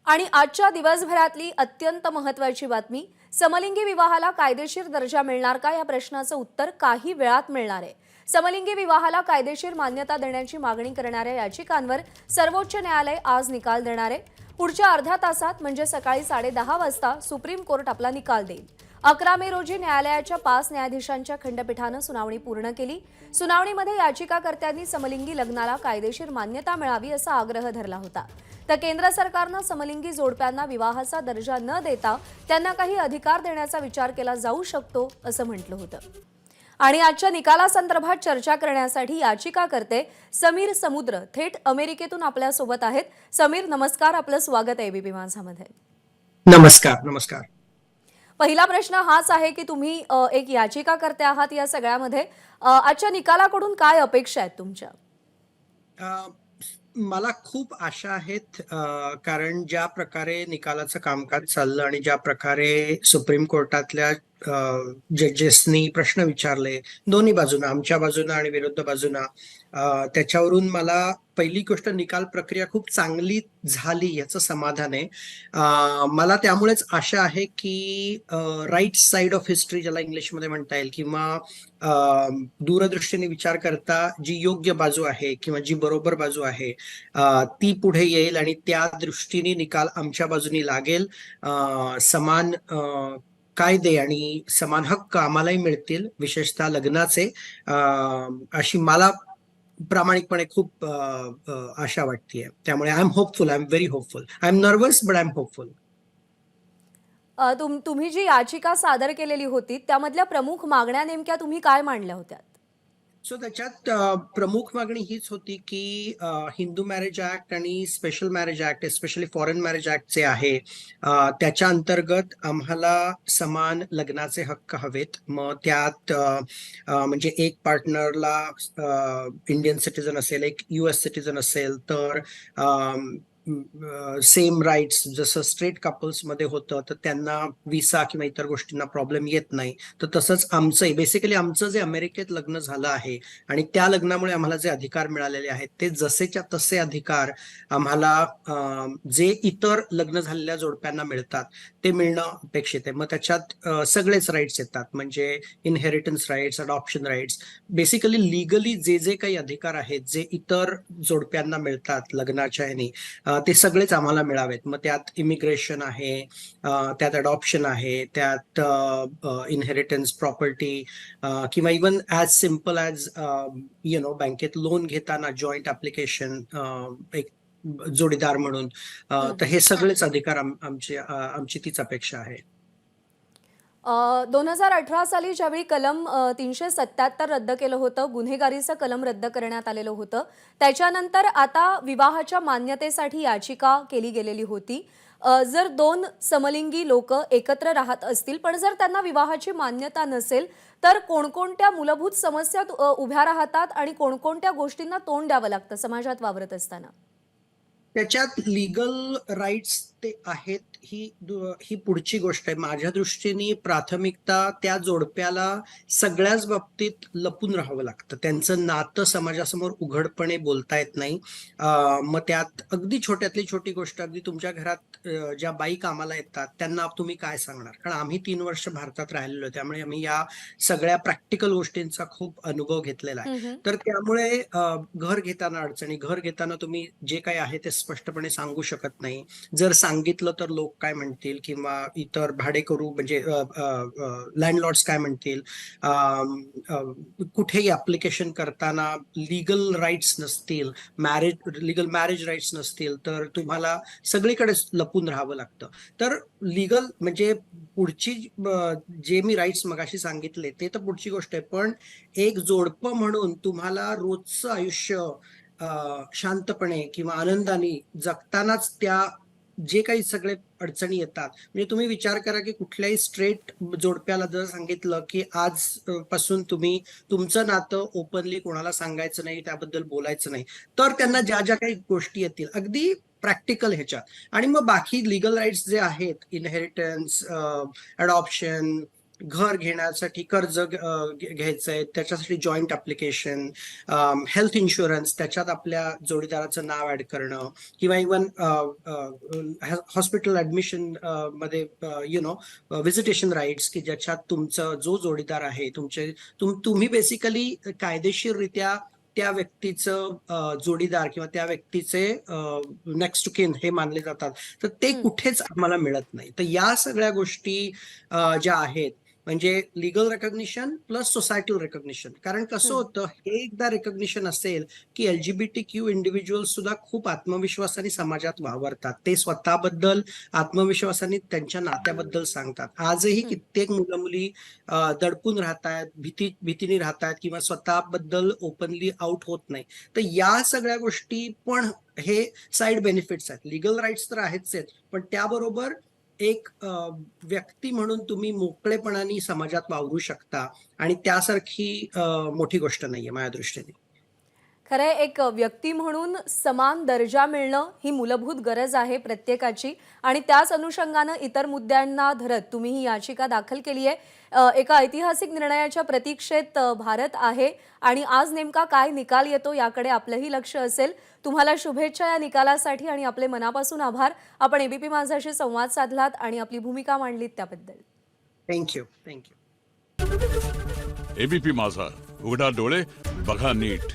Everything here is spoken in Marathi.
आणि आजच्या दिवसभरातली अत्यंत महत्त्वाची बातमी, समलिंगी विवाहाला कायदेशीर दर्जा मिळणार का या प्रश्नाचं उत्तर काही वेळात मिळणार आहे. समलिंगी विवाहाला कायदेशीर मान्यता देण्याची मागणी करणाऱ्या याचिकांवर सर्वोच्च न्यायालय आज निकाल देणार आहे. पुढच्या अर्ध्या तासात म्हणजे सकाळी 10:30 वाजता सुप्रीम कोर्ट आपला निकाल देईल. 11 मे रोजी न्यायालयाच्या 5 न्यायाधीशांच्या खंडपीठानं सुनावणी पूर्ण केली. सुनावणीमध्ये याचिकाकर्त्यांनी समलिंगी लग्नाला कायदेशीर मान्यता मिळावी असा आग्रह धरला होता. तर केंद्र सरकारनं समलिंगी जोडप्यांना विवाहाचा दर्जा न देता त्यांना काही अधिकार देण्याचा विचार केला जाऊ शकतो असं म्हटलं होतं. आणि आजच्या निकालासंदर्भात चर्चा करण्यासाठी याचिकाकर्ते समीर समुद्र थेट अमेरिकेतून आपल्यासोबत आहेत. समीर, नमस्कार, आपलं स्वागत आहे एबीपी माझामध्ये. नमस्कार. नमस्कार. पहिला प्रश्न हाच आहे की तुम्ही एक याचिकाकर्ते आहात या सगळ्यामध्ये. आजच्या निकालाकडून काय अपेक्षा आहेत तुमच्या? अ, मला खूप आशा आहेत, कारण ज्या प्रकारे निकालाचं कामकाज चाललं आणि ज्या प्रकारे सुप्रीम कोर्टातल्या जजेसनी प्रश्न विचारले दोन्ही बाजूना, आमच्या बाजूना आणि विरुद्ध बाजूना, त्याच्यावरून मला पहिली गोष्ट निकाल प्रक्रिया खूप चांगली झाली याचं समाधान आहे. मला त्यामुळेच आशा आहे की राईट साइड ऑफ हिस्ट्री ज्याला इंग्लिशमध्ये म्हणता येईल, किंवा दूरदृष्टीने विचार करता जी योग्य बाजू आहे किंवा जी बरोबर बाजू आहे ती पुढे येईल आणि त्या दृष्टीने निकाल आमच्या बाजूनी लागेल. समान कायदे आणि समान हक्क आम्हालाही मिळतील, विशेषतः लग्नाचे, अशी मला प्रामाणिकपणे खूप आशा वाटतेय. त्यामुळे I am hopeful, I am very hopeful. I am nervous but I am hopeful. तुम्ही जी याचिका सादर केलेली होती त्यामधल्या प्रमुख मागण्या नेमक्या तुम्ही काय मांडल्या होत्या? सो त्याच्यात प्रमुख मागणी हीच होती की हिंदू मॅरेज ऍक्ट आणि special marriage act, especially foreign marriage act जे आहे, त्याच्या अंतर्गत आम्हाला समान लग्नाचे हक्क हवेत. मग त्यात म्हणजे एक पार्टनरला इंडियन सिटीजन असेल, एक US सिटीजन असेल तर सेम राईट्स जसं स्ट्रेट कपल्स मध्ये होतं तर त्यांना विसा किंवा इतर गोष्टींना प्रॉब्लेम येत नाही. तर तसंच आमचंही बेसिकली आमचं जे अमेरिकेत लग्न झालं आहे आणि त्या लग्नामुळे आम्हाला जे अधिकार मिळालेले आहेत ते जसेच्या तसे अधिकार आम्हाला जे इतर लग्न झालेल्या जोडप्यांना मिळतात ते मिळणं अपेक्षित आहे. मग त्याच्यात सगळेच राईट्स येतात, म्हणजे inheritance rights, adoption rights, basically legally जे जे काही अधिकार आहेत जे इतर जोडप्यांना मिळतात लग्नाच्या ह्यानी, ते सगळेच आम्हाला मिळावेत. मग त्यात इमिग्रेशन आहे, त्यात अडॉप्शन आहे, त्यात इनहेरिटन्स, प्रॉपर्टी, किंवा इवन ॲज सिम्पल ॲज बँकेत लोन घेताना जॉईंट ॲप्लिकेशन, एक जोडीदार म्हणून, तर हे सगळेच अधिकार आमची तीच अपेक्षा आहे. 2018 साली ज्यावेळी कलम 377 रद्द केलं होतं, गुन्हेगारीचं कलम रद्द करण्यात आलेलं होतं, त्याच्यानंतर आता विवाहाच्या मान्यतेसाठी याचिका केली गेलेली होती. जर दोन समलिंगी लोक एकत्र राहत असतील पण जर त्यांना विवाहाची मान्यता नसेल तर कोणकोणत्या मूलभूत समस्या उभ्या राहतात आणि कोणकोणत्या गोष्टींना तोंड द्यावं लागतं समाजात वावरत असताना? त्याच्यात लीगल राईट्स ते आहेत, ही पुढची गोष्ट आहे. माझ्या दृष्टीने प्राथमिकता त्या जोडप्याला सगळ्याच बाबतीत लपून राहावं लागतं. त्यांचं नातं समाजासमोर उघडपणे बोलता येत नाही. मग त्यात अगदी छोट्यातली छोटी गोष्ट, अगदी तुमच्या घरात ज्या बाई कामाला येतात त्यांना तुम्ही काय सांगणार? कारण आम्ही 3 वर्ष भारतात राहिलेलो, त्यामुळे आम्ही या सगळ्या प्रॅक्टिकल गोष्टींचा खूप अनुभव घेतलेला आहे. तर त्यामुळे घर घेताना अडचणी, घर घेताना तुम्ही जे काही आहे ते स्पष्टपणे सांगू शकत नाही. जर सांगितलं तर लोक काय म्हणतील, किंवा इतर भाडेकरू म्हणजे लँडलॉर्ड्स काय म्हणतील. कुठेही ऍप्लिकेशन करताना लीगल राईट्स नसतील, लीगल मॅरेज राईट्स नसतील तर तुम्हाला सगळीकडे लपून राहावं लागतं. तर लीगल म्हणजे पुढची जे मी राईट्स मगाशी सांगितले ते तर पुढची गोष्ट आहे, पण एक जोडपं म्हणून तुम्हाला रोजचं आयुष्य शांतपणे किंवा आनंदाने जगतानाच त्या जे काही सगळे अडचणी येतात, म्हणजे तुम्ही विचार करा की कुठल्याही स्ट्रेट जोडप्याला जर सांगितलं की आज पासून तुम्ही तुमचं नातं ओपनली कोणाला सांगायचं नाही, त्याबद्दल बोलायचं नाही, तर त्यांना ज्या ज्या काही गोष्टी येतील अगदी प्रॅक्टिकल ह्याच्यात, आणि मग बाकी लिगल राईट्स जे आहेत, इनहेरिटन्स, अडॉप्शन, घर घेण्यासाठी कर्ज घ्यायचंय, त्याच्यासाठी जॉईंट ॲप्लिकेशन, हेल्थ इन्शुरन्स, त्याच्यात आपल्या जोडीदाराचं नाव ऍड करणं, किंवा इवन हॉस्पिटल ऍडमिशन मध्ये व्हिजिटेशन राईट्स, की ज्याच्यात तुमचं जो जोडीदार आहे तुम्ही बेसिकली कायदेशीररित्या त्या व्यक्तीचं जोडीदार किंवा त्या व्यक्तीचे नेक्स्ट किन हे मानले जातात. तर ते कुठेच आम्हाला मिळत नाही. तर या सगळ्या गोष्टी ज्या आहेत, म्हणजे legal recognition plus societal recognition. कारण कसं होतं, हे एकदा रेकॉग्निशन असेल की LGBTQ इंडिव्हिज्युअल सुद्धा खूप आत्मविश्वासाने समाजात वावरतात. ते स्वतःबद्दल आत्मविश्वासाने त्यांच्या नात्याबद्दल सांगतात. आजही कित्येक मुलं मुली दडपून राहतात, भीतीने राहतात, किंवा स्वतःबद्दल ओपनली आउट होत नाही. तर या सगळ्या गोष्टी पण हे साईड बेनिफिट्स आहेत. लिगल राईट्स तर आहेच आहेत, पण त्याबरोबर एक व्यक्ती म्हणून तुम्ही मोकळेपणाने समाजात वावरू शकता, आणि त्यासारखी मोठी गोष्ट नाहीये माझ्या दृष्टीने. खरंय, एक व्यक्ती म्हणून समान दर्जा मिळणं ही मूलभूत गरज आहे प्रत्येकाची, आणि त्याच अनुषंगानं इतर मुद्द्यांना धरत तुम्ही ही याचिका दाखल केली आहे. एका ऐतिहासिक निर्णयाच्या प्रतीक्षेत भारत आहे, आणि आज नेमका काय निकाल येतो याकडे आपलंही लक्ष असेल. तुम्हाला शुभेच्छा या निकालासाठी, आणि आपले मनापासून आभार. आपण ABP माझाशी संवाद साधलात आणि आपली भूमिका मांडलीत त्याबद्दल. थँक्यू. ABP माझा, उघडा डोळे बघा नीट.